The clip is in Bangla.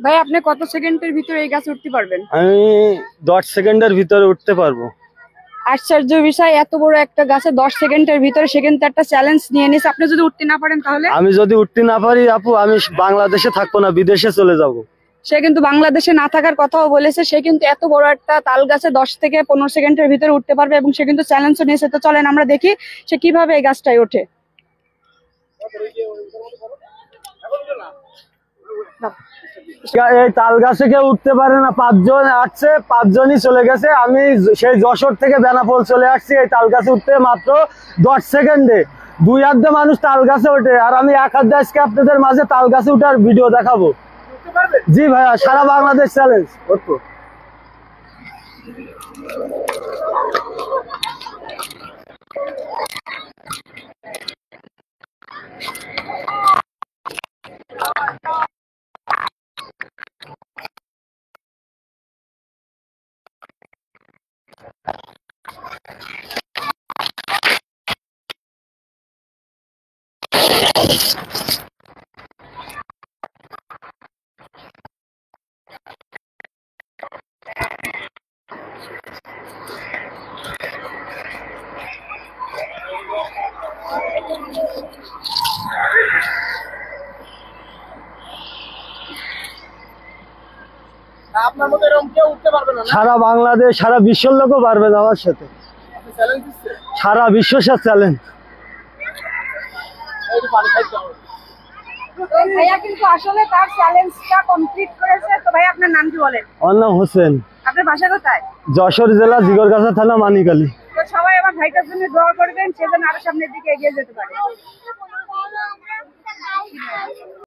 ভাই আপনি কত সেকেন্ডের ভিতরে এই গাছে উঠতে পারবেন? আমি 10 সেকেন্ডের ভিতরে উঠতে পারবো। আশ্চর্য বিষয়, এত বড় একটা গাছে 10 সেকেন্ডের ভিতরে, সে কিন্তু একটা চ্যালেঞ্জ নিয়ে নিয়েছে। আপনি যদি উঠতে না পারেন তাহলে? আমি যদি উঠতে না পারি আপু, আমি বাংলাদেশে থাকবো না, বিদেশে চলে যাব। সে কিন্তু বাংলাদেশে না থাকার কথাও বলেছে। সে কিন্তু এত বড় একটা তাল গাছে 10 থেকে 15 সেকেন্ডের ভিতরে উঠতে পারবে এবং সে কিন্তু চ্যালেঞ্জও নিয়েছে। তো চলেন আমরা দেখি সে কিভাবে এই গাছটায় ওঠে। এই তাল গাছে কেউ উঠতে পারে না, 5 জন আসছে, 5 জনই চলে গেছে। আমি সেই যশোর থেকে বেনাপোল চলে আসছি এই তাল গাছে উঠতে মাত্র 10 সেকেন্ডে। 2 হাত দিয়ে মানুষ তাল গাছে ওঠে, আর আমি 1 হাত দিয়ে আজকে আপনাদের মাঝে তাল গাছে উঠার ভিডিও দেখাবো। জি ভাইয়া, সারা বাংলাদেশ চ্যালেঞ্জ করবো। আপনার মতো এরকম কেউ উঠতে পারবে না? সারা বাংলাদেশ, সারা বিশ্বের লোকও পারবে না আমার সাথে। সারা বিশ্ব চ্যালেঞ্জ। ভাইয়া কিন্তু আসলে তার চ্যালেঞ্জটা কমপ্লিট করেছে। তো ভাই আপনার নাম কি বলেন? আমার নাম হোসেন। আপনার বাসা কোথায়? যশোর জেলা, জিগরগাছা থানা, মানিকালী। তো সবাই আমার ভাইটার জন্য দোয়া করবেন, সে যেন আরো সামনের দিকে এগিয়ে যেতে পারে।